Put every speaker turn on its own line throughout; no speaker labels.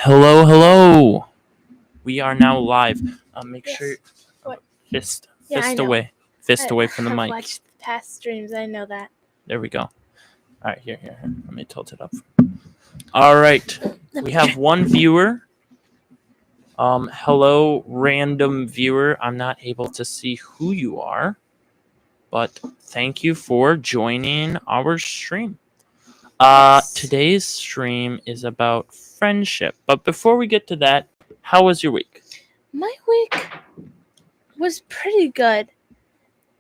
Hello, hello. We are now live. Make
Yes.
sure
What?
fist
Yeah, I know.
away, fist away from the
I've
mic.
watched the past streams. I know that.
There we go. All right, here. Let me tilt it up. All right, we have one viewer. Hello, random viewer. I'm not able to see who you are, but thank you for joining our stream.
Yes.
Today's stream is about friendship. But before we get to that, how was your week?
My week was pretty good.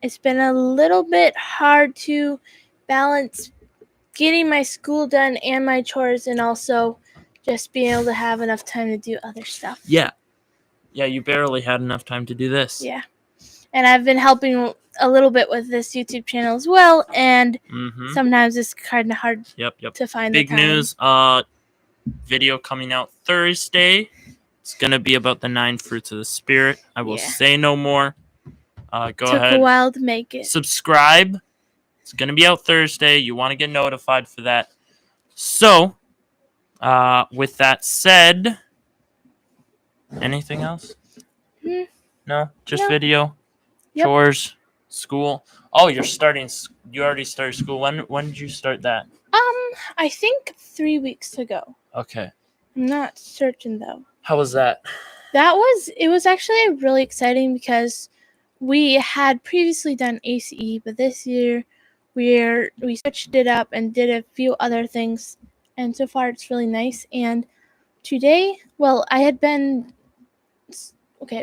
It's been a little bit hard to balance getting my school done and my chores, and also just being able to have enough time to do other stuff.
Yeah, you barely had enough time to do this.
Yeah. And I've been helping a little bit with this YouTube channel as well, and sometimes it's kind of hard to find
Big
the time.
news, video coming out Thursday. It's going to be about the 9 fruits of the Spirit. I will say no more. Go
Took
ahead.
a while to make it.
Subscribe. It's going to be out Thursday. You want to get notified for that. So, with that said, anything else? No? Just video?
Yep.
Chores? School? Oh, you already started school. When did you start that?
I think 3 weeks ago.
Okay.
I'm not certain though.
How was that?
It was actually really exciting because we had previously done ACE, but this year we switched it up and did a few other things, and so far it's really nice. And today, well,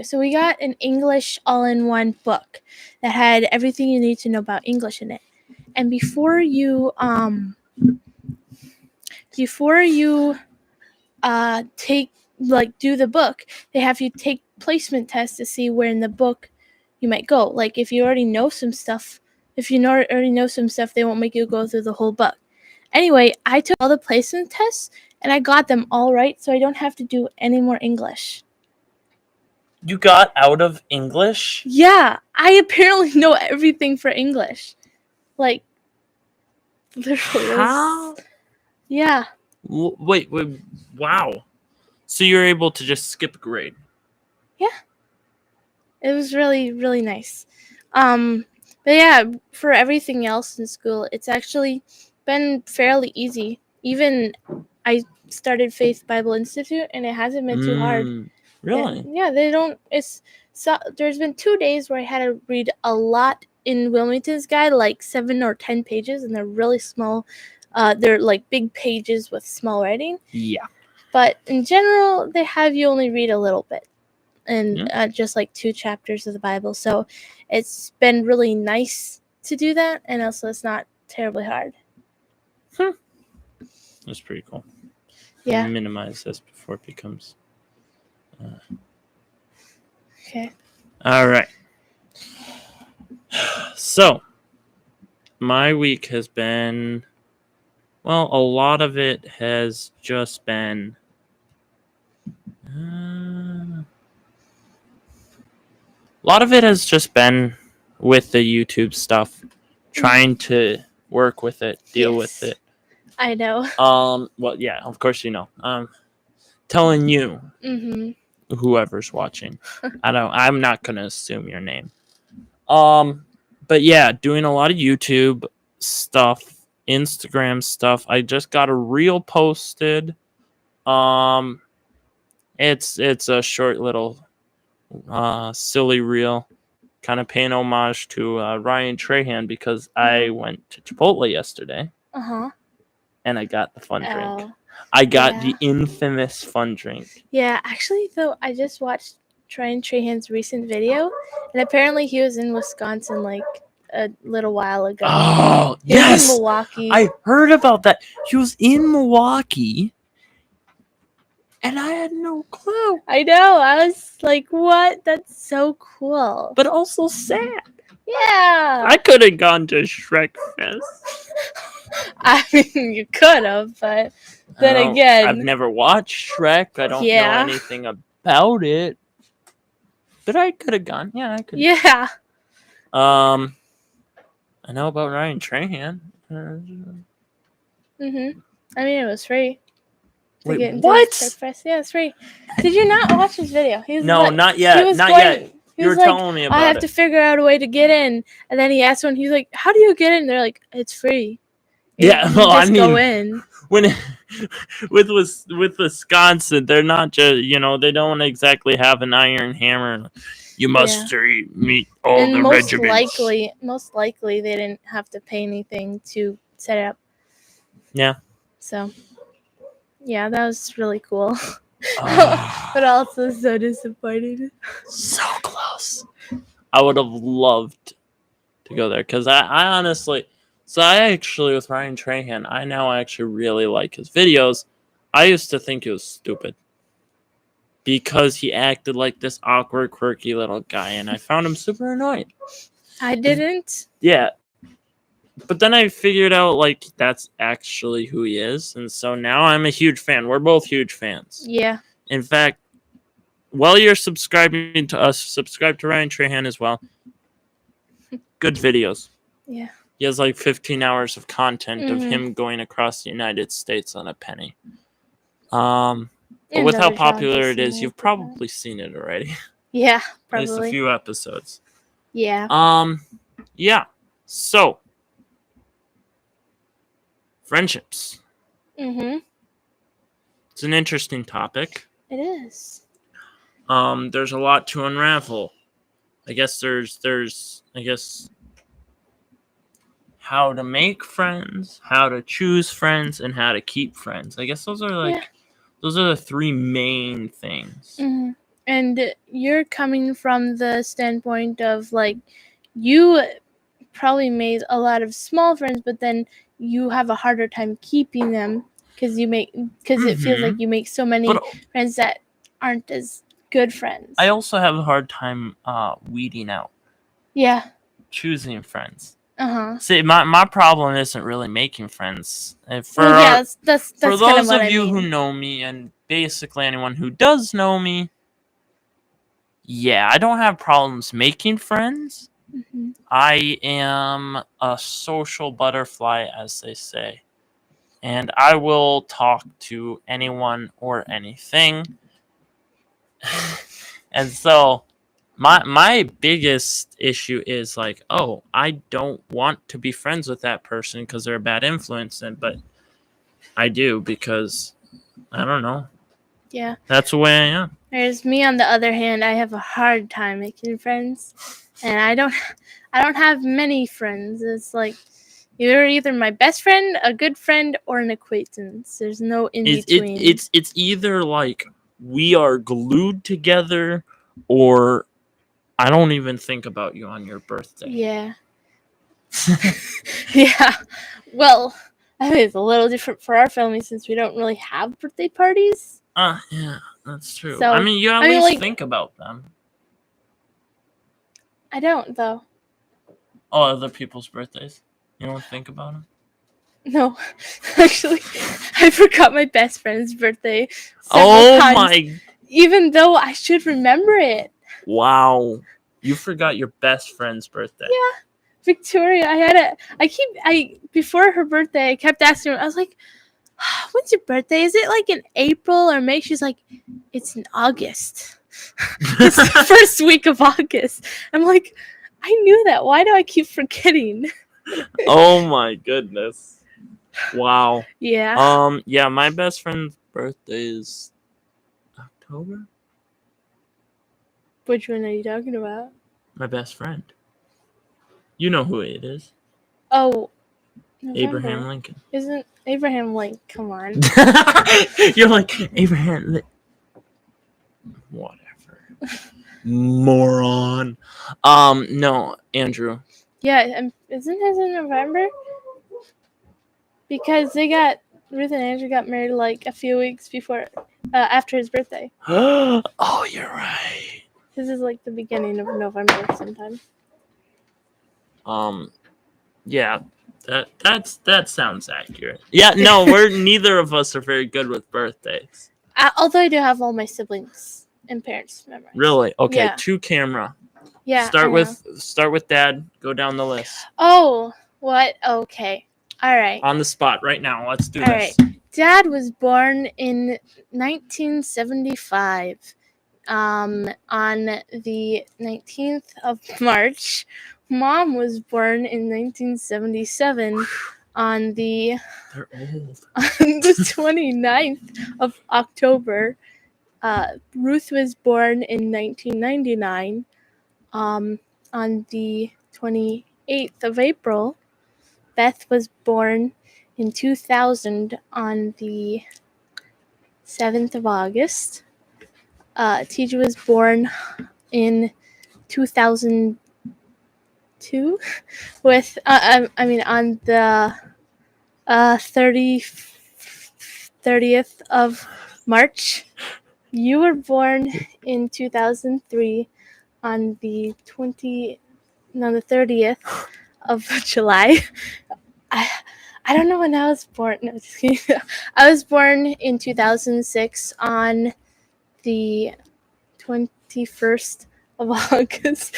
so we got an English all-in-one book that had everything you need to know about English in it. And before you do the book, they have you take placement tests to see where in the book you might go. Like if you already know some stuff, they won't make you go through the whole book. Anyway, I took all the placement tests and I got them all right, so I don't have to do any more English.
You got out of English?
Yeah, I apparently know everything for English. Like, literally.
How?
Yeah.
Wait, wow. So you're able to just skip a grade?
Yeah. It was really, really nice. But yeah, for everything else in school, it's actually been fairly easy. Even I started Faith Bible Institute, and it hasn't been too hard.
Really?
And yeah, there's been 2 days where I had to read a lot in Wilmington's guide, like 7 or 10 pages, and they're really small. They're like big pages with small writing.
Yeah.
But in general, they have you only read a little bit. And just like 2 chapters of the Bible. So it's been really nice to do that, and also it's not terribly hard.
That's pretty cool.
Yeah.
Minimize this before it becomes...
Okay.
All right. So, my week has been... Well, a lot of it has just been... A lot of it has just been with the YouTube stuff, trying to work with it, deal with it.
I know.
Well, yeah, of course you know. Telling you, whoever's watching. I'm not gonna assume your name. But yeah, doing a lot of YouTube stuff, Instagram stuff. I just got a reel posted. It's a short little silly reel, kind of paying homage to Ryan Trahan, because I went to Chipotle yesterday. And I got the fun drink. I got the infamous fun drink.
Yeah, actually, though, I just watched Ryan Trahan's recent video, and apparently he was in Wisconsin like a little while ago.
Oh,
yes! He was in Milwaukee.
I heard about that. He was in Milwaukee, and I had no clue.
I know. I was like, what? That's so cool.
But also sad.
Yeah.
I could have gone to Shrek Fest.
I mean, you could have, but then again...
I've never watched Shrek. I don't know anything about it. But I could have gone. Yeah, I could.
Yeah.
I know about Ryan Trahan.
I mean, it was free. to
Wait,
get into
what?
his press. Yeah, it's free. Did you not watch his video? He was
No,
like,
not yet.
He was
Not
going,
yet.
He
You
was
were
like,
telling me
I
about
have
it.
to figure out a way to get in. And then he asked one. He's like, "How do you get in?" They're like, "It's free."
Yeah,
You
well, I
just go
mean,
in.
when with Wisconsin, they're not just they don't exactly have an iron hammer. You must meet all
And
the regiments.
most likely, they didn't have to pay anything to set it up.
Yeah.
So, yeah, that was really cool. But also so disappointed.
So close. I would have loved to go there because I honestly, so I actually with Ryan Trahan, I now actually really like his videos. I used to think he was stupid because he acted like this awkward, quirky little guy, and I found him super annoying.
I didn't.
Yeah. But then I figured out like that's actually who he is, and so now I'm a huge fan. We're both huge fans.
Yeah.
In fact, while you're subscribing to us, subscribe to Ryan Trahan as well. Good videos.
Yeah.
He has like 15 hours of content of him going across the United States on a penny. But with how popular it is, you've probably seen it already.
Yeah,
At least
probably.
a few episodes.
Yeah.
Yeah. So, friendships. It's an interesting topic.
It is.
There's a lot to unravel. I guess there's how to make friends, how to choose friends, and how to keep friends. I guess those are those are the three main things.
And you're coming from the standpoint of like you probably made a lot of small friends, but then you have a harder time keeping them because it feels like you make so many friends that aren't as good friends.
I also have a hard time weeding out.
Yeah.
Choosing friends.
See,
my problem isn't really making friends.
That's for
those of you who know me, and basically anyone who does know me, yeah, I don't have problems making friends. I am a social butterfly, as they say, and I will talk to anyone or anything. And so my biggest issue is like, oh, I don't want to be friends with that person because they're a bad influence, but I do because I don't know.
Yeah.
That's the way I am.
Whereas me, on the other hand, I have a hard time making friends, and I don't have many friends. It's like you're either my best friend, a good friend, or an acquaintance. There's no in between.
It's either like we are glued together, or I don't even think about you on your birthday.
Yeah. Yeah. Well, I mean, it's a little different for our family since we don't really have birthday parties.
Yeah, that's true.
So,
I mean, you at least think about them.
I don't, though.
Oh, other people's birthdays? You don't think about them?
No. Actually, I forgot my best friend's birthday
several times,
my! Even though I should remember it.
Wow. You forgot your best friend's birthday.
Yeah. Victoria, before her birthday, I kept asking her, I was like, when's your birthday? Is it like in April or May? She's like, it's in August. It's the first week of August. I'm like, I knew that. Why do I keep forgetting?
Oh my goodness. Wow.
Yeah.
Yeah, my best friend's birthday is October.
Which one are you talking about?
My best friend. You know who it is.
Oh. November.
Abraham Lincoln.
Isn't Abraham Lincoln? Come on.
You're like, Abraham whatever. Moron. No, Andrew.
Yeah, isn't his in November? Because Ruth and Andrew got married like a few weeks after his birthday.
Oh, you're right.
This is like the beginning of November sometime.
Yeah, that sounds accurate. Yeah, no, neither of us are very good with birthdays.
Although I do have all my siblings and parents memorized.
Really? Okay,
yeah.
To camera.
Yeah.
Start with Dad. Go down the list.
Oh, what? Okay. All right.
On the spot right now. Let's do
all
this.
All right. Dad was born in 1975. On the 19th of March. Mom was born in 1977 on the
They're old.
on the 29th of October. Ruth was born in 1999 on the 28th of April. Beth was born in 2000 on the 7th of August. TJ was born in 2002 with on the 30th of March. You were born in 2003 on the 30th of July. I don't know when I was born. No, just kidding. I was born in 2006 on the 21st of August.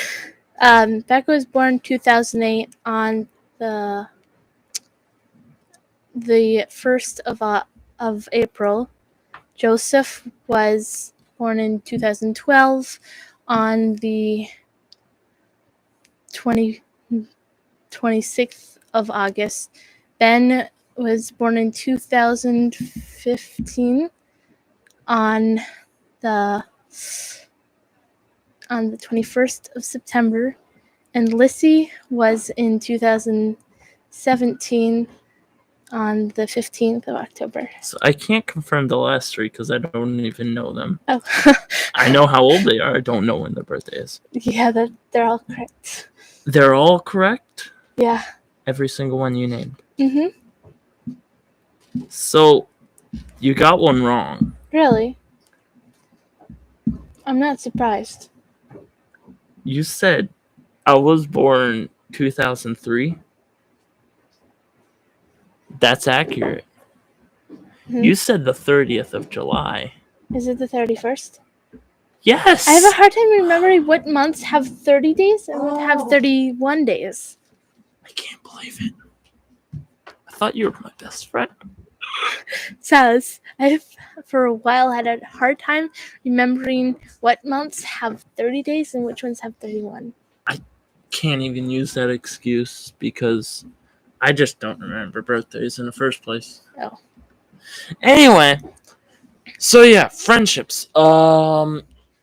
Becca was born 2008 on the 1st of April. Joseph was born in 2012 on the 26th of August. Ben was born in 2015 on the 21st of September, and Lissy was in 2017 on the 15th of October.
So I can't confirm the last three because I don't even know them.
Oh.
I know how old they are. I don't know when their birthday is.
Yeah, they're all correct.
They're all correct?
Yeah.
Every single one you named.
Mm-hmm.
So, you got one wrong.
Really? I'm not surprised.
You said I was born 2003. That's accurate.
Mm-hmm.
You said the 30th of July.
Is it the 31st?
Yes!
I have a hard time remembering what months have 30 days and what have 31 days.
I can't believe it. I thought you were my best friend.
Says, I've for a while had a hard time remembering what months have 30 days and which ones have 31.
I can't even use that excuse because I just don't remember birthdays in the first place.
Oh.
Anyway, so yeah, friendships.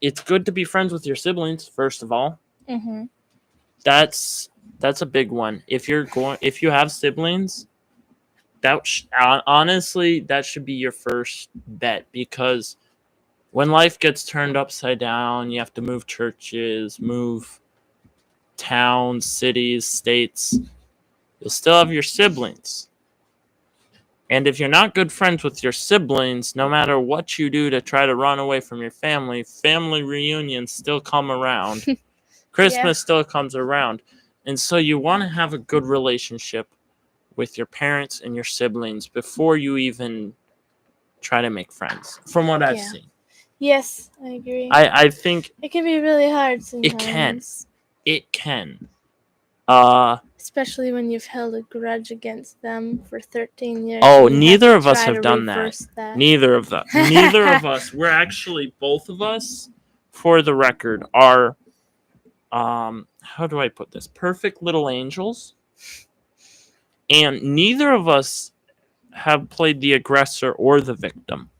It's good to be friends with your siblings, first of all.
Mm-hmm.
That's a big one. If you have siblings, honestly, that should be your first bet, because when life gets turned upside down, you have to move churches, move towns, cities, states. You'll still have your siblings. And if you're not good friends with your siblings, no matter what you do to try to run away from your family reunions still come around. Christmas still comes around. And so you want to have a good relationship with your parents and your siblings before you even try to make friends, from what I've seen.
Yes, I agree.
I think
it can be really hard sometimes.
It can.
Especially when you've held a grudge against them for 13 years.
Oh, neither of us have done that. Neither of us. We're actually, both of us, for the record, are, how do I put this? Perfect little angels. And neither of us have played the aggressor or the victim.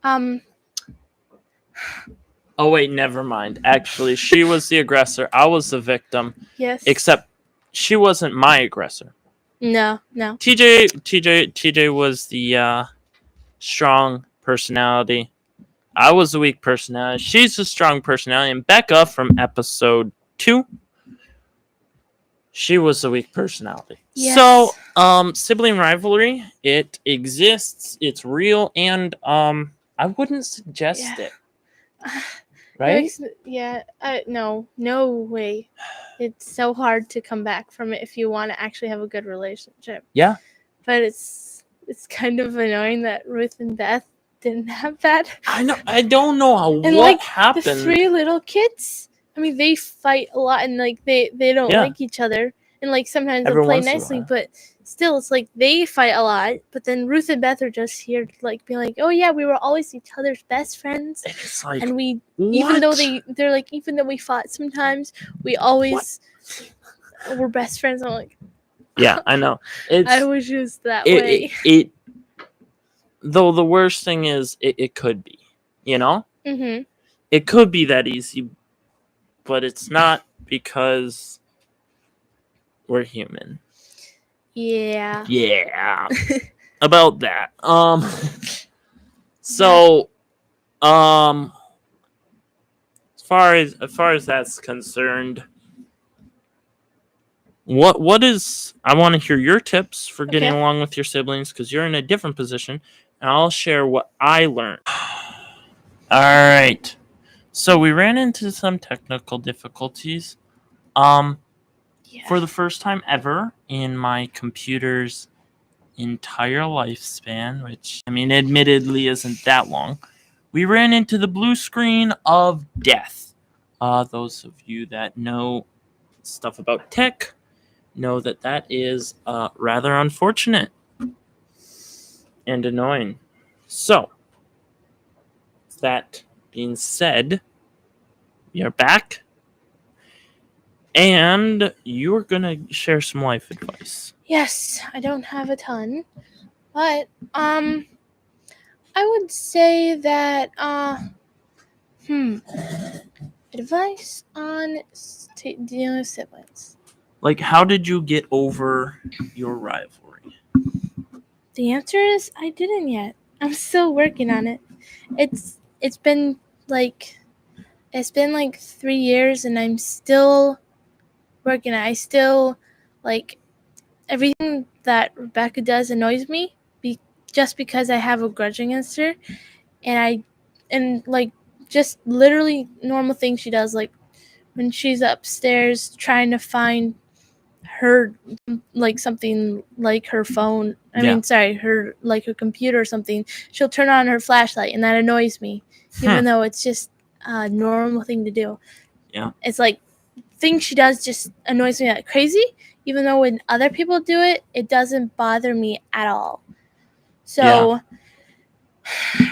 Oh, wait, never mind. Actually, she was the aggressor. I was the victim.
Yes.
Except she wasn't my aggressor.
No.
TJ was the strong personality. I was the weak personality. She's the strong personality. And Becca from episode 2, she was the weak personality.
Yes.
So, sibling rivalry, it exists, it's real, and I wouldn't suggest it. Right?
No way. It's so hard to come back from it if you want to actually have a good relationship.
Yeah.
But it's kind of annoying that Ruth and Beth didn't have that.
I know. I don't know what happened.
The 3 little kids, I mean, they fight a lot, and they don't like each other, and sometimes they'll play nicely, but still, it's like they fight a lot, but then Ruth and Beth are just here to like be like, oh yeah, we were always each other's best friends,
And it's like,
and we
what?
even though they're like, even though we fought sometimes, we always were best friends. I'm like,
yeah, I know.
I was just that way.
It though the worst thing is it could be, you know?
Mm-hmm.
It could be that easy, but it's not because we're human.
Yeah.
Yeah. About that. So as far as that's concerned, what is, I want to hear your tips for getting
Okay.
along with your siblings, because you're in a different position, and I'll share what I learned. All right. So we ran into some technical difficulties.
Yeah.
For the first time ever in my computer's entire lifespan, which, I mean, admittedly isn't that long, we ran into the blue screen of death. Those of you that know stuff about tech know that that is rather unfortunate and annoying. So, that being said, we are back, and you're gonna share some life advice.
Yes, I don't have a ton, but I would say that advice on dealing with siblings.
Like, how did you get over your rivalry?
The answer is I didn't yet. I'm still working on it. It's been like 3 years and I'm still working on it. I still like everything that Rebecca does annoys me just because I have a grudge against her, and like just literally normal things she does, like when she's upstairs trying to find her like something like her phone. Her like her computer or something. She'll turn on her flashlight, and that annoys me, even though it's just a normal thing to do.
Yeah,
it's like things she does just annoys me like crazy. Even though when other people do it, it doesn't bother me at all. So,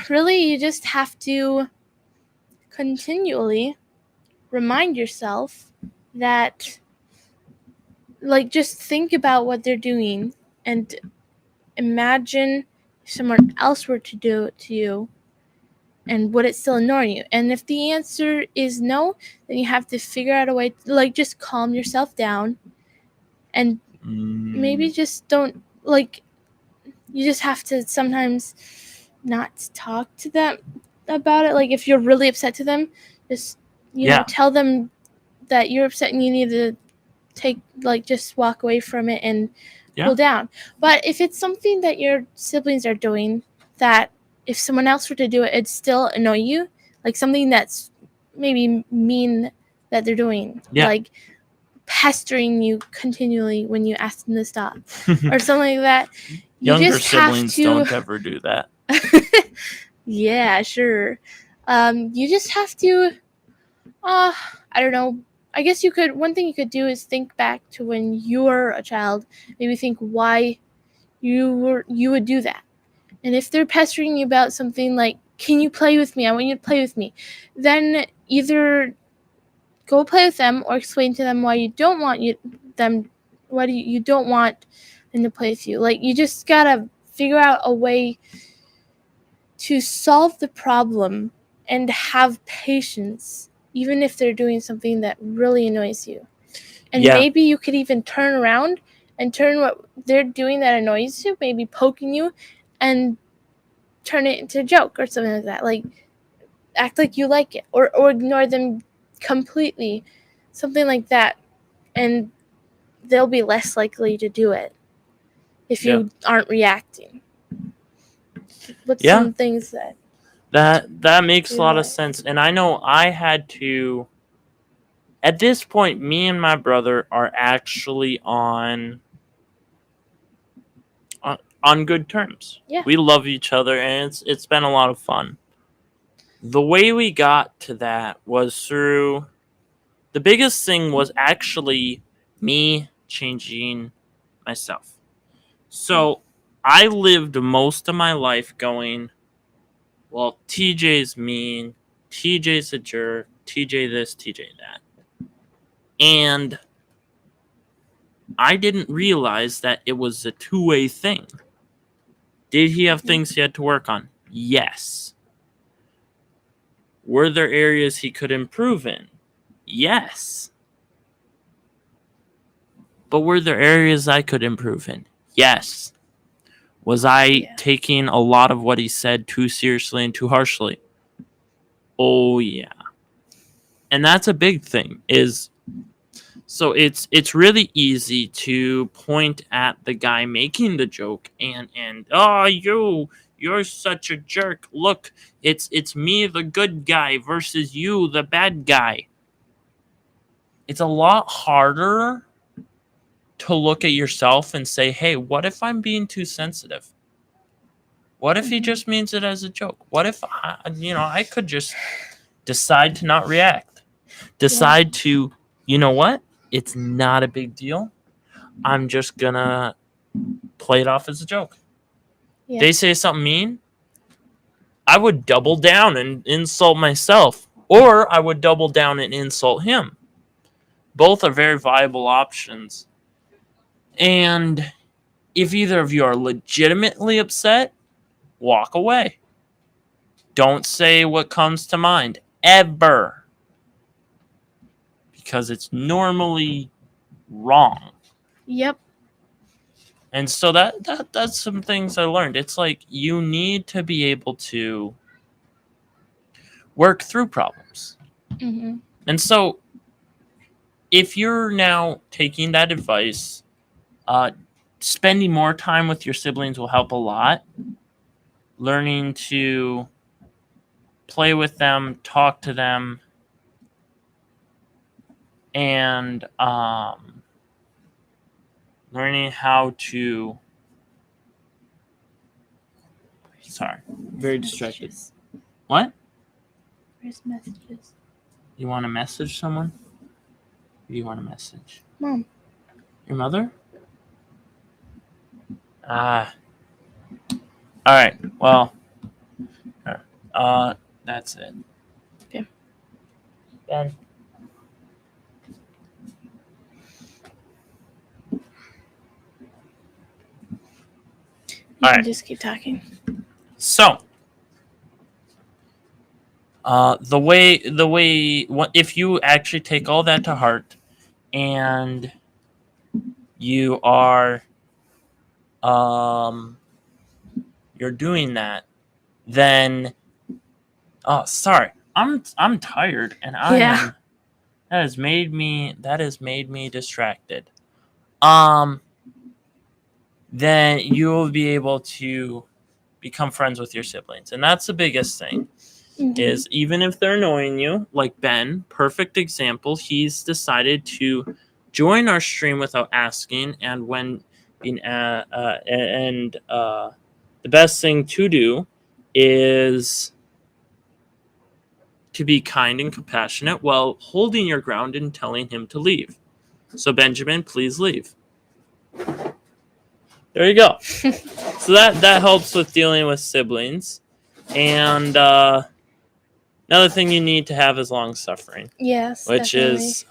really, you just have to continually remind yourself that, like, just think about what they're doing and imagine if someone else were to do it to you, and would it still annoy you? And if the answer is no, then you have to figure out a way to, like, just calm yourself down and maybe just don't, like, you just have to sometimes not talk to them about it. Like, if you're really upset to them, just, you know, tell them that you're upset and you need to just walk away from it and cool down. But if it's something that your siblings are doing that if someone else were to do it, it'd still annoy you, like something that's maybe mean that they're doing, like pestering you continually when you ask them to stop or something like that.
Younger siblings don't ever do that.
Yeah, sure. You just have to, I don't know. I guess one thing you could do is think back to when you were a child. Maybe think why you would do that. And if they're pestering you about something like, can you play with me? I want you to play with me. Then either go play with them or explain to them why you don't want them to play with you. Like, you just gotta figure out a way to solve the problem and have patience, even if they're doing something that really annoys you. And maybe you could even turn around and turn what they're doing that annoys you, maybe poking you, and turn it into a joke or something like that. Like, act like you like it, or ignore them completely, something like that, and they'll be less likely to do it if you aren't reacting. What's some things
that makes a lot of sense. And I know I had to, at this point, me and my brother are actually on good terms. We love each other, and it's been a lot of fun. The way we got to that was through, the biggest thing was actually me changing myself. So I lived most of my life going, well, TJ's mean, TJ's a jerk, TJ this, TJ that. And I didn't realize that it was a two-way thing. Did he have things he had to work on? Yes. Were there areas he could improve in? Yes. But were there areas I could improve in? Yes. Was I taking a lot of what he said too seriously and too harshly? Oh yeah. And that's a big thing so it's really easy to point at the guy making the joke and oh you're such a jerk. Look, it's me the good guy versus you the bad guy. It's a lot harder to look at yourself and say, "Hey, what if I'm being too sensitive? What if he just means it as a joke? What if I could just decide to not react. Decide to, you know what? It's not a big deal. I'm just gonna play it off as a joke." Yeah. They say something mean, I would double down and insult myself, or I would double down and insult him. Both are very viable options. And if either of you are legitimately upset, walk away. Don't say what comes to mind, ever. Because it's normally wrong.
Yep.
And so that's some things I learned. It's like you need to be able to work through problems. Mm-hmm. And so if you're now taking that advice, spending more time with your siblings will help a lot. Learning to play with them, talk to them, and learning how to... Sorry, very distracted. What?
Where's messages?
You want to message someone? Who do you want to message?
Mom.
Your mother? All right. Well, that's it.
Okay.
Ben.
You can just keep talking.
So, the way if you actually take all that to heart, and you are, you're doing that, then, oh, sorry, I'm tired, and that has made me distracted. Then you will be able to become friends with your siblings. And that's the biggest thing, is even if they're annoying you, like Ben, perfect example, he's decided to join our stream without asking. And when being, the best thing to do is to be kind and compassionate while holding your ground and telling him to leave. So Benjamin, please leave. There you go. So that helps with dealing with siblings. And another thing you need to have is long suffering.
Yes,
which
definitely.
Is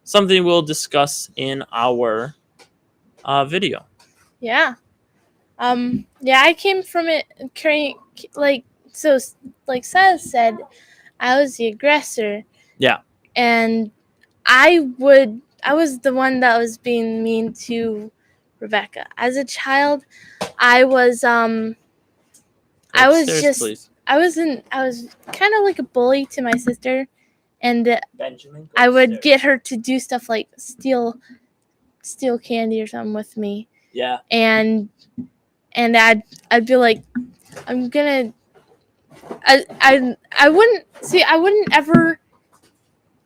something we'll discuss in our video.
Yeah. I came from it like Seth said, I was the aggressor.
Yeah.
And I was the one that was being mean to Rebecca. As a child, I was kind of like a bully to my sister, and
Benjamin,
I would get her to do stuff like steal candy or something with me.
Yeah.
And I'd be like, I'm gonna I wouldn't ever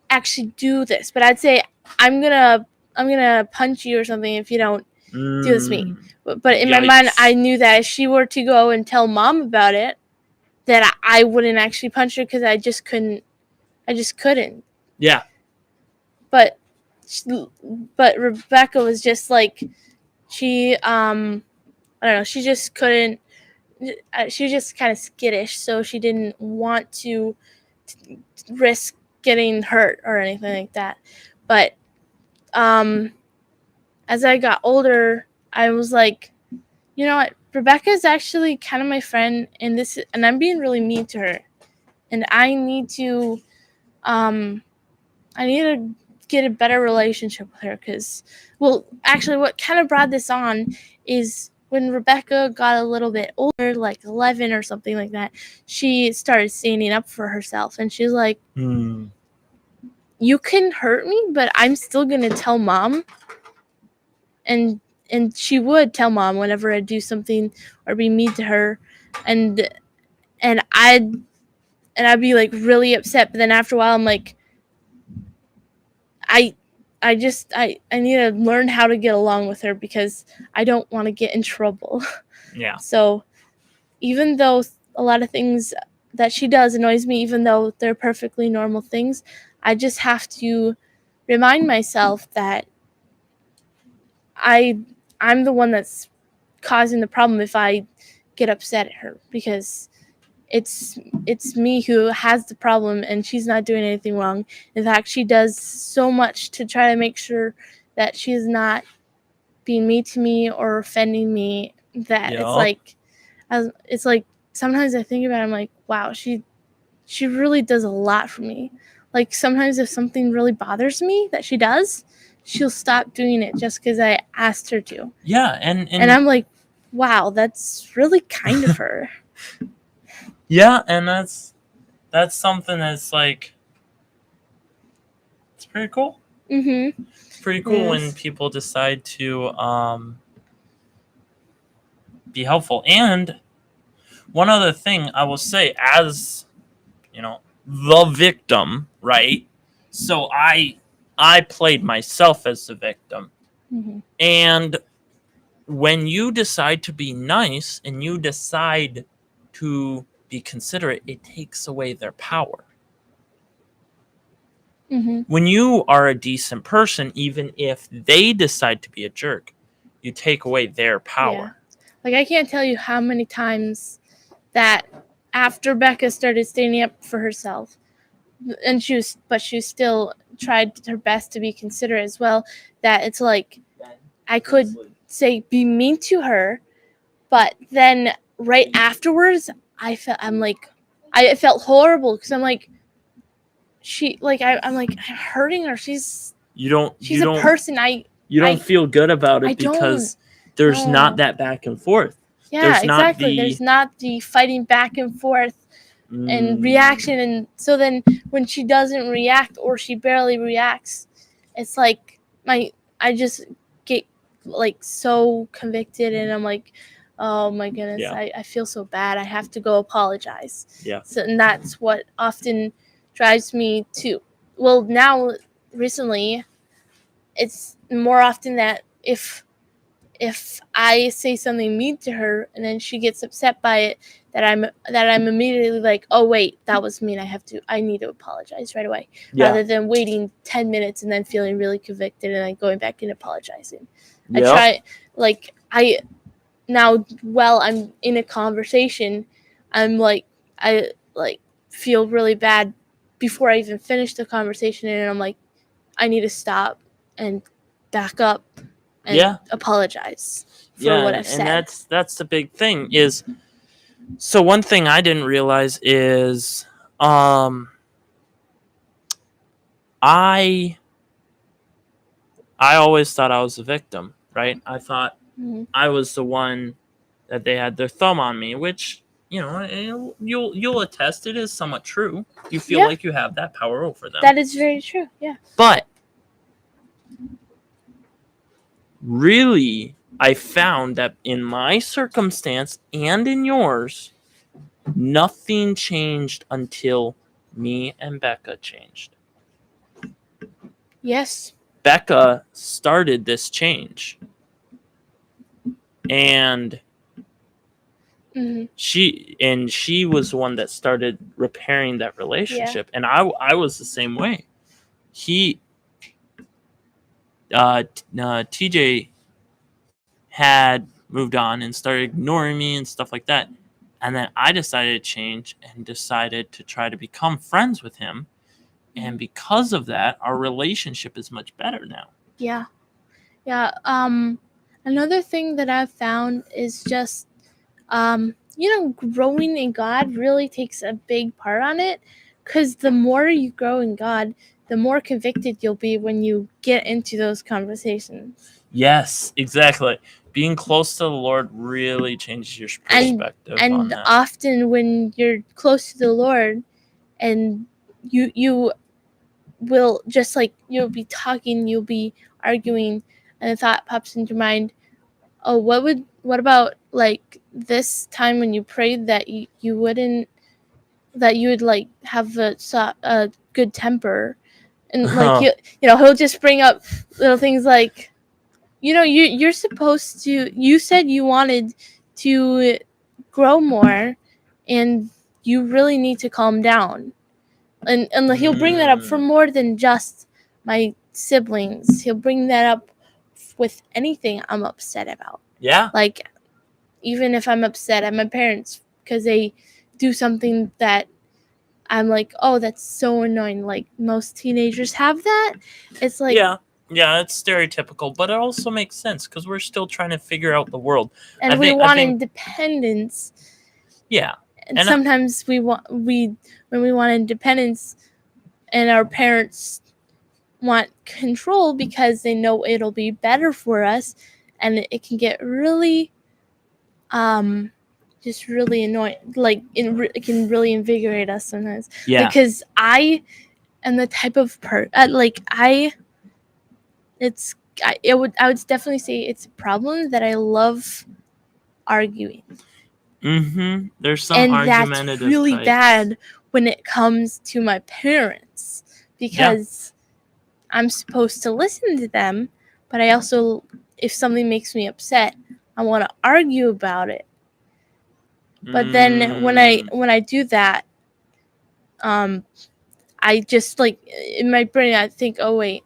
actually do this, but I'd say I'm gonna punch you or something if you don't do this to me. But in my mind, I knew that if she were to go and tell Mom about it, that I wouldn't actually punch her because I just couldn't.
Yeah.
But Rebecca was just like, she I don't know, she just couldn't. She was just kind of skittish, so she didn't want to risk getting hurt or anything like that. But as I got older, I was like, you know what, Rebecca is actually kind of my friend, and I'm being really mean to her, and I need to get a better relationship with her. Because, well, actually, what kind of brought this on is when Rebecca got a little bit older, like 11 or something like that, she started standing up for herself, and she's like, you can hurt me, but I'm still gonna tell Mom. And she would tell Mom whenever I'd do something or be mean to her, and I'd be like really upset. But then after a while, I'm like, I need to learn how to get along with her, because I don't want to get in trouble.
Yeah.
So even though a lot of things that she does annoys me, even though they're perfectly normal things, I just have to remind myself that I'm the one that's causing the problem if I get upset at her, because it's me who has the problem, and she's not doing anything wrong. In fact, she does so much to try to make sure that she's not being mean to me or offending me, that it's like sometimes I think about it, I'm like, wow, she really does a lot for me. Like, sometimes if something really bothers me that she does, she'll stop doing it just because I asked her to.
Yeah, and
I'm like, wow, that's really kind of her.
Yeah, and that's something that's like, it's pretty cool.
Mm-hmm.
It's pretty cool when people decide to be helpful. And one other thing I will say, as you know, the victim, right? So I played myself as the victim.
Mm-hmm.
And when you decide to be nice and you decide to be considerate, it takes away their power.
Mm-hmm.
When you are a decent person, even if they decide to be a jerk, you take away their power.
Yeah. Like, I can't tell you how many times that after Becca started standing up for herself, and she still tried her best to be considerate as well, that it's like I could say be mean to her, but then right afterwards I felt horrible, because I'm like, I'm hurting her. She's a person.
You don't feel good about it because there's not that back and forth.
Yeah, exactly. There's not the fighting back and forth and reaction. And so then when she doesn't react, or she barely reacts, it's like I just get like so convicted, and I'm like, oh my goodness,
Yeah.
I feel so bad. I have to go apologize.
Yeah.
So, and that's what often drives me to, well, now recently it's more often that if I say something mean to her and then she gets upset by it, that I'm immediately like, oh wait, that was mean. I need to apologize right away, rather than waiting 10 minutes and then feeling really convicted and then going back and apologizing.
Yep.
While I'm in a conversation, I feel really bad before I even finish the conversation, and I'm like, I need to stop and back up and apologize for what I've said.
And that's the big thing is, so one thing I didn't realize is I always thought I was the victim, right? I thought I was the one that they had their thumb on me, which, you know, you'll attest it is somewhat true. You feel like you have that power over them.
That is very true, yeah.
But really, I found that in my circumstance and in yours, nothing changed until me and Becca changed.
Yes.
Becca started this change. And she was the one that started repairing that relationship. And I was the same way. TJ had moved on and started ignoring me and stuff like that. And then I decided to change and decided to try to become friends with him. And because of that, our relationship is much better now.
Yeah. Yeah. Another thing that I've found is just, growing in God really takes a big part on it. Because the more you grow in God, the more convicted you'll be when you get into those conversations.
Yes, exactly. Being close to the Lord really changes your perspective on
And
that.
often when you're close to the Lord and you will just like, you'll be talking, you'll be arguing, and a thought pops into your mind, oh, what about like this time when you prayed that you wouldn't, that you would like have a good temper, and like he'll just bring up little things like, you're supposed to, you said you wanted to grow more, and you really need to calm down, and he'll bring that up for more than just my siblings. He'll bring that up with anything I'm upset about.
Yeah.
Like, even if I'm upset at my parents because they do something that I'm like, oh, that's so annoying. Like, most teenagers have that. It's like,
yeah, it's stereotypical, but it also makes sense because we're still trying to figure out the world.
And I want independence.
Yeah.
And sometimes when we want independence, and our parents want control because they know it'll be better for us, and it can get really just really annoying. Like, it can really invigorate us sometimes.
Yeah.
Because I am the type of I would definitely say it's a problem that I love arguing.
There's some
and
argumentative
that's really
types.
bad when it comes to my parents, because I'm supposed to listen to them, but I also, if something makes me upset, I want to argue about it. But then when I do that, I just, like, in my brain I think, oh wait,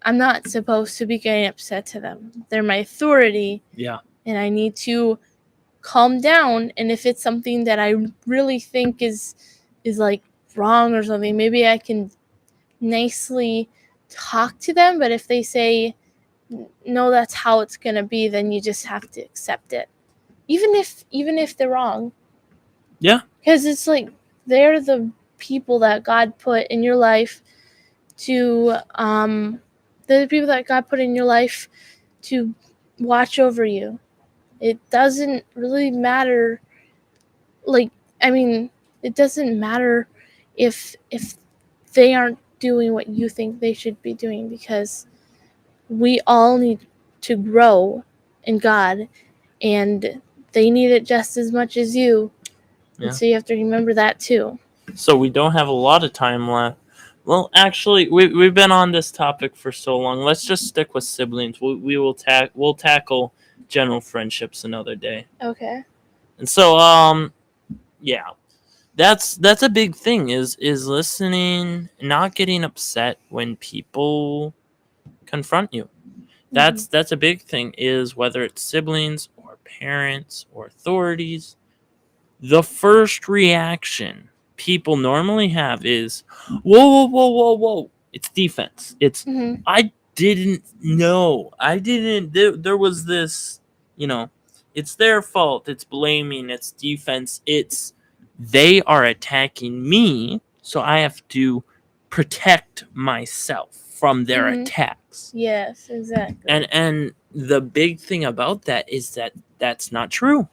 I'm not supposed to be getting upset to them. They're my authority.
Yeah.
And I need to calm down. And if it's something that I really think is like wrong or something, maybe I can nicely talk to them. But if they say, no, that's how it's gonna be, then you just have to accept it, even if they're wrong.
Yeah.
Because it's like, they're the people that God put in your life to they're the people that God put in your life to watch over you. It doesn't really matter. Like, I mean, it doesn't matter if they aren't doing what you think they should be doing, because we all need to grow in God, and they need it just as much as you.
Yeah.
And so you have to remember that too.
So we don't have a lot of time left. Well, actually, we've been on this topic for so long. Let's just stick with siblings. We'll tackle general friendships another day.
Okay.
And so, yeah, that's a big thing. Is listening, not getting upset when people confront you. That's a big thing. Is whether it's siblings or parents or authorities, the first reaction people normally have is, whoa. It's defense. It's, I didn't know. There was this, it's their fault. It's blaming. It's defense. It's, they are attacking me, so I have to protect myself from their attacks.
Yes, exactly.
And the big thing about that is that that's not true.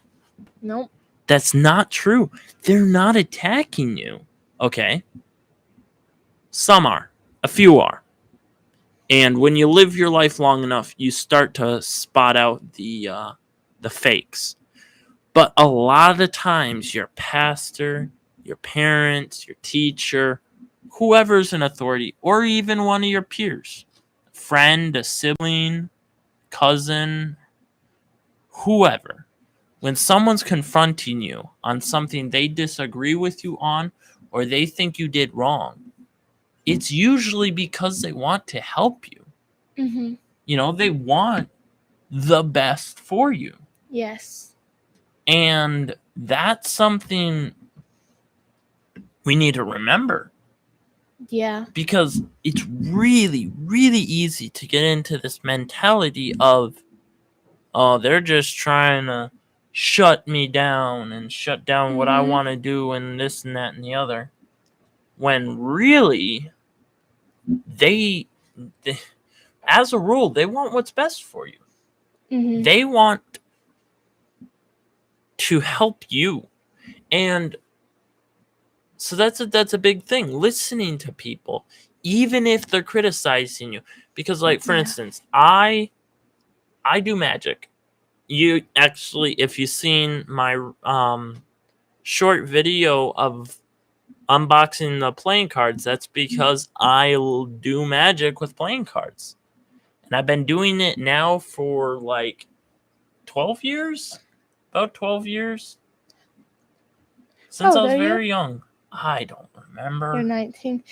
Nope.
That's not true. They're not attacking you. Okay? Some are. A few are. And when you live your life long enough, you start to spot out the fakes. But a lot of the times, your pastor, your parents, your teacher, whoever's an authority, or even one of your peers, friend, a sibling, cousin, whoever, when someone's confronting you on something they disagree with you on, or they think you did wrong, it's usually because they want to help you. They want the best for you.
Yes.
And that's something we need to remember.
Yeah.
Because it's really, really easy to get into this mentality of, oh, they're just trying to shut me down and shut down what I want to do and this and that and the other. When really, they as a rule, they want what's best for you.
Mm-hmm.
They want to help you. And so that's a big thing. Listening to people, even if they're criticizing you. Because, like, for instance, I do magic. You actually, if you've seen my short video of unboxing the playing cards, that's because I'll do magic with playing cards. And I've been doing it now for like 12 years? About 12 years? Since I was very young. I don't remember.
You're 19.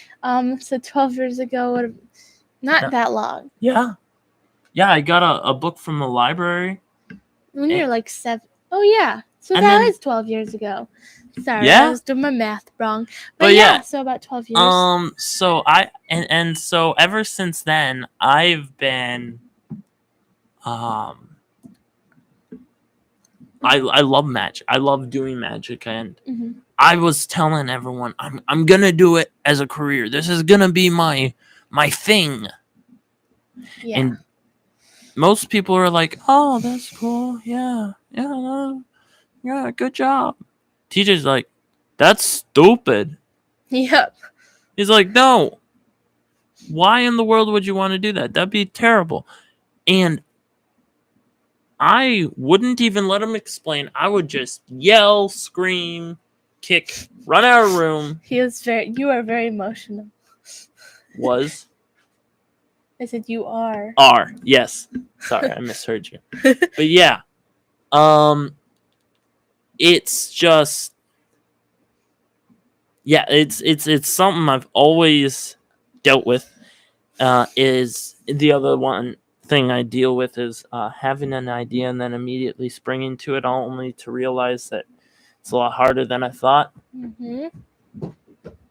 So 12 years ago, not that long.
Yeah. Yeah, I got a book from the library.
When you're like 7. Oh, yeah. So that is 12 years ago. Sorry, I was doing my math wrong. But yeah, so about 12 years.
So so ever since then, I've been I love magic. I love doing magic, and I was telling everyone I'm gonna do it as a career. This is gonna be my thing.
Yeah.
And most people are like, "Oh, that's cool. Yeah, good job." TJ's like, "That's stupid."
Yep.
He's like, "No. Why in the world would you want to do that? That'd be terrible." And I wouldn't even let him explain. I would just yell, scream, kick, run out of the room.
You are very emotional.
Was?
I said you are.
Are, yes. Sorry, I misheard you. But yeah. It's just, yeah, it's something I've always dealt with. Is the other one thing I deal with is having an idea and then immediately springing to it, only to realize that it's a lot harder than I thought.
Mm-hmm.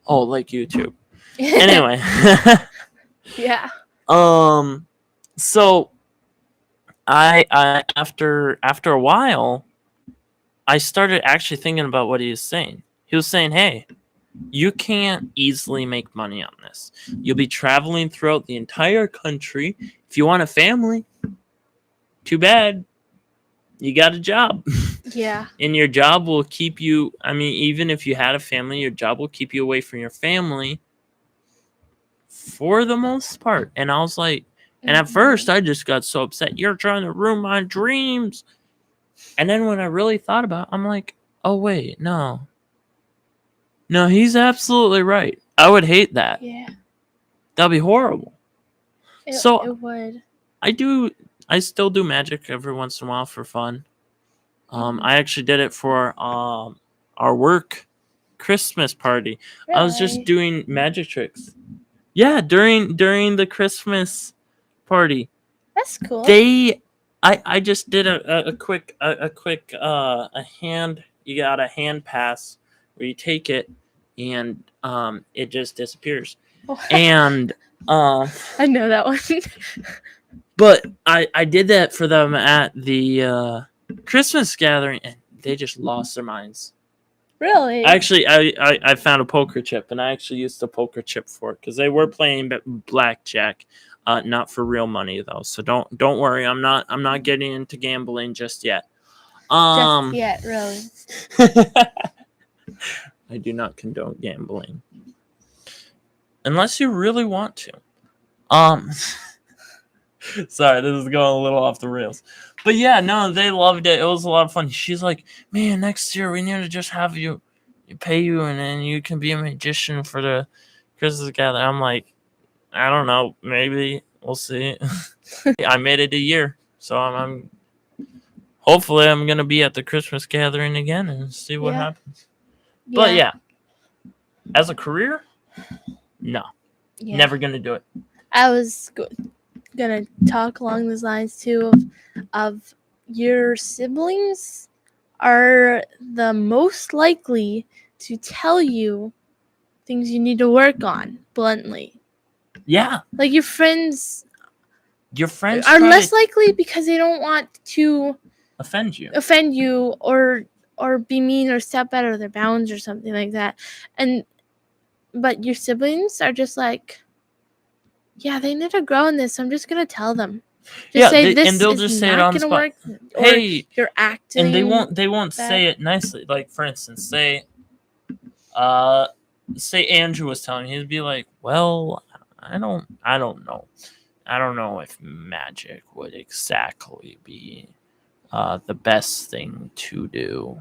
Oh, like YouTube. Anyway.
Yeah.
So I after a while, I started actually thinking about what he was saying. He was saying, "Hey, you can't easily make money on this. You'll be traveling throughout the entire country. If you want a family, too bad. You got a job."
Yeah.
And your job will keep you, I mean, even if you had a family, your job will keep you away from your family for the most part. And I was like, and at first I just got so upset. You're trying to ruin my dreams. And then when I really thought about it, I'm like, oh, wait, no. No, he's absolutely right. I would hate that.
Yeah.
That'd be horrible.
It would.
I still do magic every once in a while for fun. I actually did it for our work Christmas party. Really? I was just doing magic tricks. Yeah, during the Christmas party.
That's cool.
I just did a quick hand. You got a hand pass where you take it and it just disappears. And
I know that one.
But I did that for them at the Christmas gathering, and they just lost their minds.
Really?
Actually, I found a poker chip, and I actually used the poker chip for it because they were playing blackjack, not for real money though. So don't worry, I'm not getting into gambling just yet.
Just yet, really.
I do not condone gambling unless you really want to. Sorry, this is going a little off the rails. But yeah, no, they loved it. It was a lot of fun. She's like, "Man, next year we need to just have you pay you, and then you can be a magician for the Christmas gathering." I'm like, I don't know, maybe we'll see. I made it a year, so I'm hopefully I'm gonna be at the Christmas gathering again and see what happens. Yeah. But yeah, as a career, no, never gonna do it.
I was gonna talk along those lines too of your siblings are the most likely to tell you things you need to work on bluntly.
Yeah.
Like your friends
are
less likely because they don't want to
offend
you or be mean or step out of their bounds or something like that. But your siblings are just like, yeah, they need to grow in this. So I'm just gonna tell them. Say this, and they'll just say it on the spot.
Hey,
you're acting.
And they won't say it nicely. Like for instance, say Andrew was telling me, he'd be like, "Well, I don't know. I don't know if magic would exactly be the best thing to do."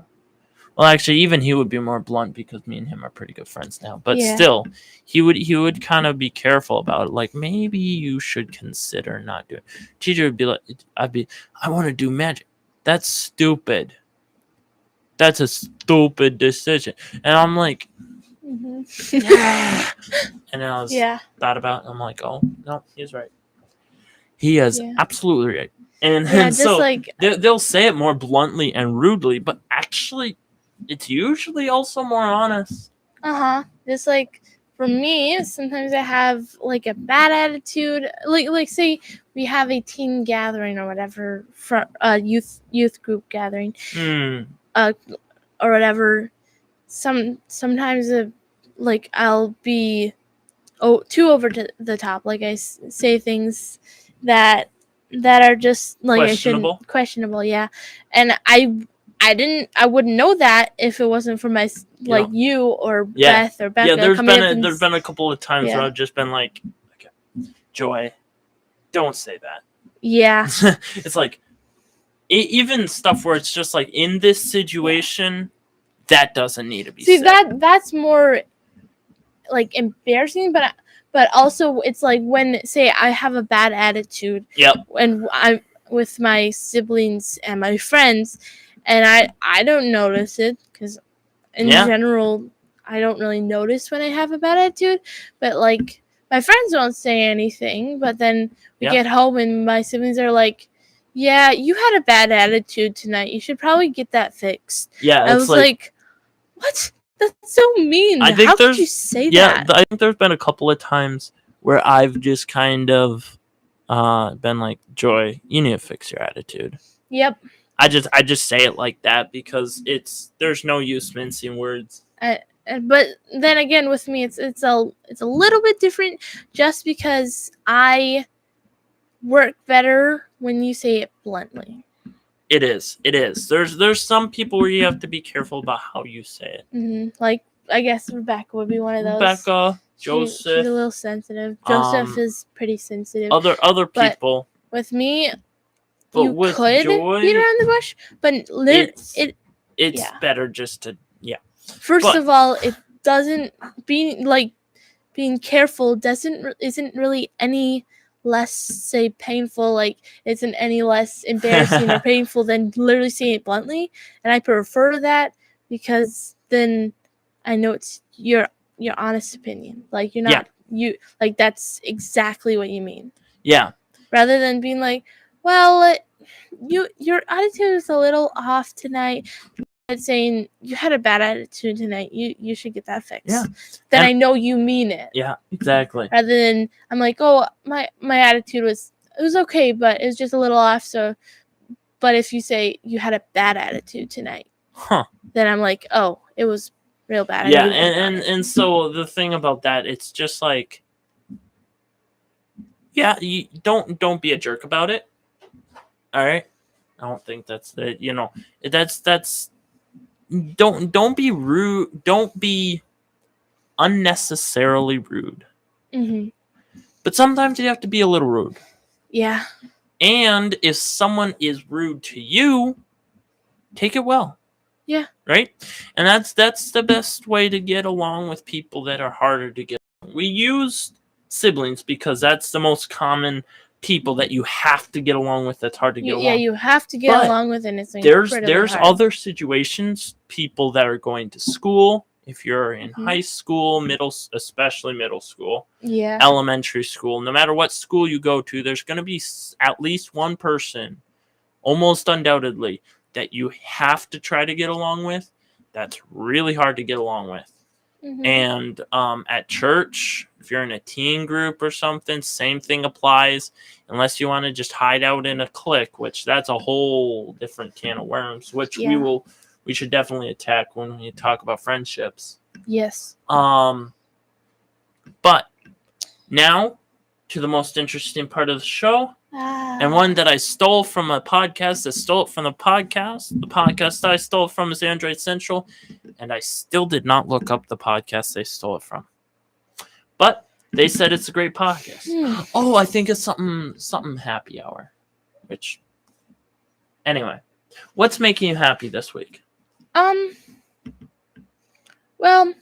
Well, actually, even he would be more blunt because me and him are pretty good friends now. But still, he would kind of be careful about it. Like, maybe you should consider not doing it. Teacher would be like, I want to do magic. That's stupid. That's a stupid decision. And I'm like, yeah. And I was thought about it. I'm like, oh, no, he's right. He is absolutely right. And so like, they'll say it more bluntly and rudely, but actually, it's usually also more honest.
Just like for me, sometimes I have like a bad attitude. Like say we have a team gathering or whatever, for a youth group gathering, or whatever. Sometimes like I'll be too over to the top. Like I say things that are just like questionable. Yeah, and I wouldn't know that if it wasn't for my you or Beth or Becca.
Yeah, there's been a couple of times where I've just been like, okay, Joy, don't say that.
Yeah.
It's like even stuff where it's just like in this situation, that doesn't need to be said.
That's more like embarrassing, but also it's like when say I have a bad attitude.
Yep.
And I'm with my siblings and my friends. And I don't notice it because in general, I don't really notice when I have a bad attitude. But like my friends don't say anything. But then we get home and my siblings are like, yeah, you had a bad attitude tonight. You should probably get that fixed.
Yeah.
I was like, what? That's so mean. How could you say that?
Yeah, I think there's been a couple of times where I've just kind of been like, Joy, you need to fix your attitude.
Yep.
I just say it like that because there's no use mincing words.
But then again, with me, it's a little bit different, just because I work better when you say it bluntly.
It is. There's some people where you have to be careful about how you say
it. Like I guess Rebecca would be one of those.
Rebecca, Joseph.
She's a little sensitive. Joseph is pretty sensitive.
Other people.
With me. You could beat around the bush, but
it's better just to
First of all, it doesn't being careful isn't really any less say painful. Like isn't any less embarrassing or painful than literally saying it bluntly, and I prefer that because then I know it's your honest opinion. Like you're not you like that's exactly what you mean.
Yeah.
Rather than being like, well, your attitude is a little off tonight. Saying you had a bad attitude tonight. You should get that fixed.
Yeah.
Then I know you mean it.
Yeah, exactly.
Rather than I'm like, oh, my attitude was okay, but it was just a little off. So, but if you say you had a bad attitude tonight, then I'm like, oh, it was real bad.
Yeah, and so the thing about that, it's just like, yeah, you don't be a jerk about it. All right, I don't think that's the that's don't be rude. Don't be unnecessarily rude.
Mm-hmm.
But sometimes you have to be a little rude.
Yeah.
And if someone is rude to you, take it well.
Yeah.
Right? And that's the best way to get along with people that are harder to get along. We use siblings because that's the most common people that you have to get along with. That's hard to get along.
Yeah, you have to get along with, and it's
there's hard. Other situations. People that are going to school. if you're in high school, especially middle school,
Yeah.
elementary school, no matter what school you go to, there's going to be at least one person, almost undoubtedly, that you have to try to get along with. That's really hard to get along with. And at church, if you're in a teen group or something, same thing applies. Unless you want to just hide out in a clique, which that's a whole different can of worms, which we should definitely attack when we talk about friendships.
Yes.
But now to the most interesting part of the show. And one that I stole from a podcast that stole it from the podcast. The podcast I stole it from is Android Central. And I still did not look up the podcast they stole it from. But they said it's a great podcast. Oh, I think it's something happy hour. Which, anyway, what's making you happy this week?
Well,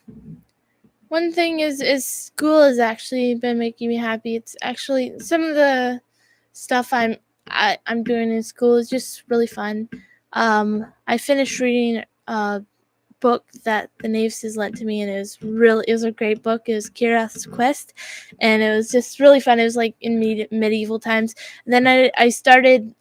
one thing is school has actually been making me happy. It's actually some of the stuff I'm doing in school is just really fun. I finished reading a book that the Naves has lent to me, and it was a great book. It was Kirath's Quest, and it was just really fun. It was like in medieval times. And then I started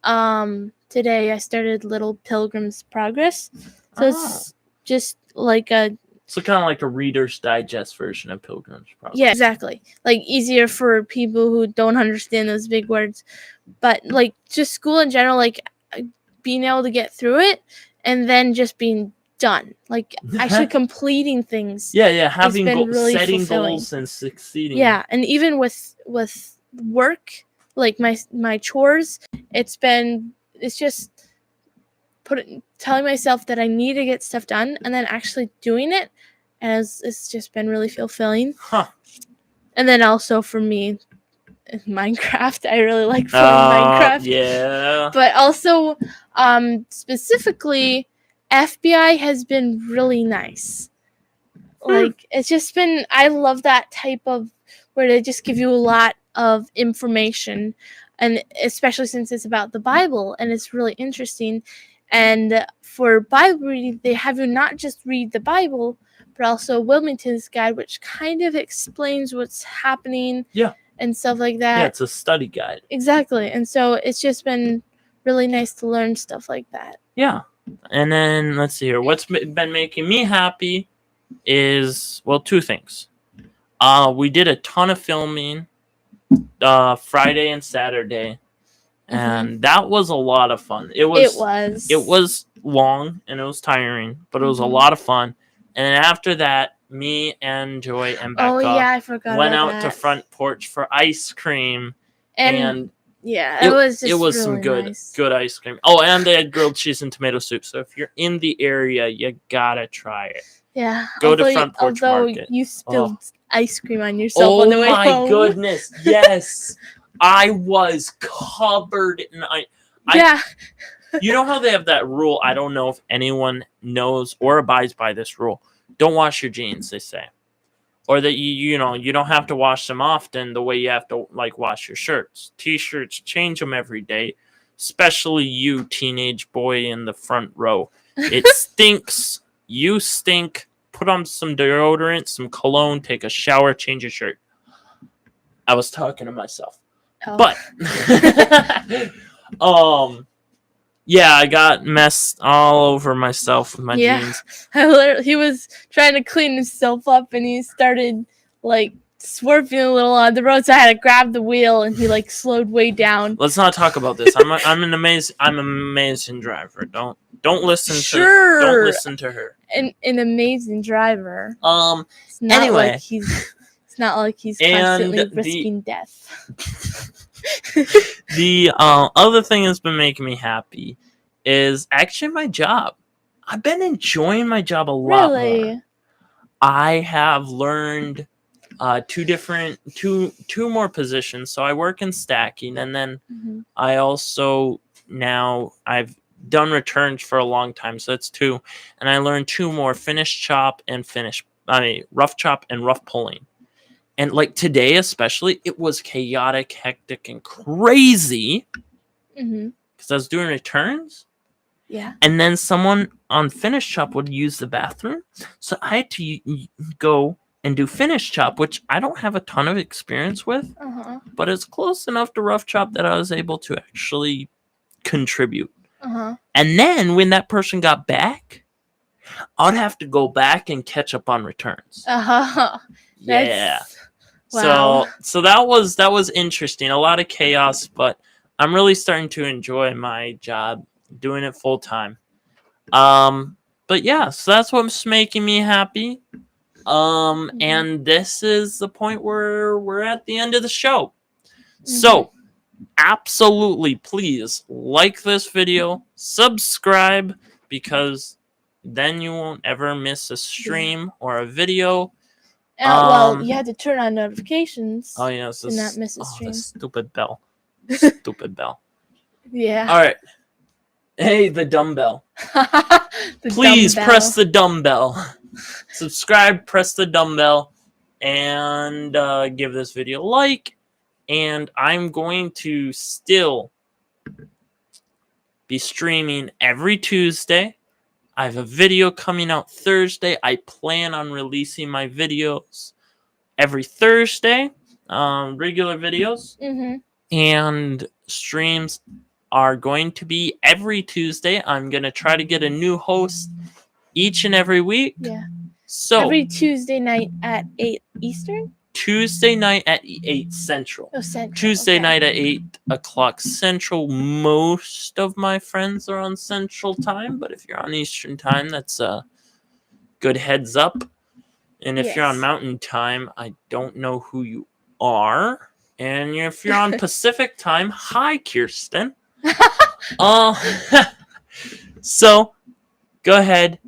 today. I started Little Pilgrim's Progress. So it's just like a.
So kind of like a Reader's Digest version of Pilgrim's Progress.
Yeah, exactly. Like easier for people who don't understand those big words. But like just school in general, like being able to get through it and then just being done. Like actually completing things.
Yeah, having
really
setting
fulfilling.
goals and succeeding.
Yeah, and even with work, like my chores, it's just telling myself that I need to get stuff done and then actually doing it, and it's just been really fulfilling. And then also for me, Minecraft, I really like playing Minecraft.
Yeah.
But also, specifically, FBI has been really nice. Like it's just been, I love that type of where they just give you a lot of information, and especially since it's about the Bible and it's really interesting. And for Bible reading, they have you not just read the Bible, but also Wilmington's Guide, which kind of explains what's happening and stuff like that.
Yeah, it's a study guide.
Exactly. And so it's just been really nice to learn stuff like that.
Yeah. And then, let's see here. What's been making me happy is, well, two things. We did a ton of filming Friday and Saturday. And that was a lot of fun. It was long and it was tiring, but it was a lot of fun. And then after that, me and Joy and Becca went out to Front Porch for ice cream. And
it was
really some good ice cream. Oh, and they had grilled cheese and tomato soup. So if you're in the area, you gotta try it.
Yeah.
Go to Front Porch Market.
You spilled ice cream on yourself on the way home.
Oh my goodness! Yes. I was covered in ice. You know how they have that rule? I don't know if anyone knows or abides by this rule. Don't wash your jeans, they say. Or that you don't have to wash them often the way you have to like wash your shirts. T-shirts, change them every day. Especially you, teenage boy in the front row. It stinks. You stink. Put on some deodorant, some cologne, take a shower, change your shirt. I was talking to myself.
Oh.
But I got messed all over myself with my jeans.
He was trying to clean himself up and he started like swerving a little on the road, so I had to grab the wheel and he like slowed way down.
Let's not talk about this. I'm an amazing driver. Don't listen to her.
An amazing driver.
It's not
it's not like he's constantly risking death.
The other thing that's been making me happy is actually my job. I've been enjoying my job a lot more. I have learned two more positions. So I work in stacking, and then I also I've done returns for a long time, so that's two, and I learned two more: finish chop and rough chop and rough pulling. And like today, especially, it was chaotic, hectic, and crazy because I was doing returns.
Yeah.
And then someone on finish chop would use the bathroom. So I had to go and do finish chop, which I don't have a ton of experience with, but it's close enough to rough chop that I was able to actually contribute. And then when that person got back, I'd have to go back and catch up on returns. Yeah.
Wow.
So that was interesting. A lot of chaos, but I'm really starting to enjoy my job, doing it full time. But yeah, so that's what's making me happy. And this is the point where we're at the end of the show. So absolutely, please like this video, subscribe, because then you won't ever miss a stream or a video.
Well, you had to turn on notifications.
Oh yeah,
to not miss a stream.
The stupid bell. Stupid bell.
Yeah.
All right. Hey, the dumbbell.
The
Please
dumbbell.
press the dumbbell. Subscribe, press the dumbbell, and give this video a like. And I'm going to still be streaming every Tuesday. I have a video coming out Thursday. I plan on releasing my videos every Thursday, regular videos. And streams are going to be every Tuesday. I'm going to try to get a new host each and every week.
Yeah.
So
every Tuesday night at 8 Eastern?
Tuesday night at 8 Central.
Oh, Central.
Tuesday night at 8 o'clock Central. Most of my friends are on Central Time, but if you're on Eastern Time, that's a good heads up. And if you're on Mountain Time, I don't know who you are. And if you're on Pacific Time, hi, Kirsten. So, go ahead.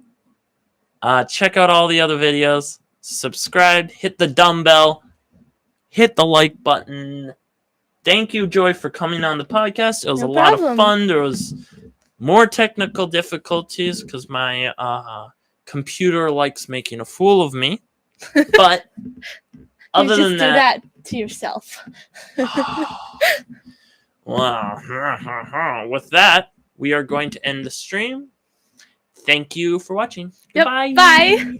Check out all the other videos. Subscribe. Hit the dumbbell. Hit the like button. Thank you, Joy, for coming on the podcast. It was
No
a lot
problem.
of fun. There was more technical difficulties because my computer likes making a fool of me. But other
you
than
just do that to yourself.
Well, with that, we are going to end the stream. Thank you for watching.
Yep,
Goodbye.
bye.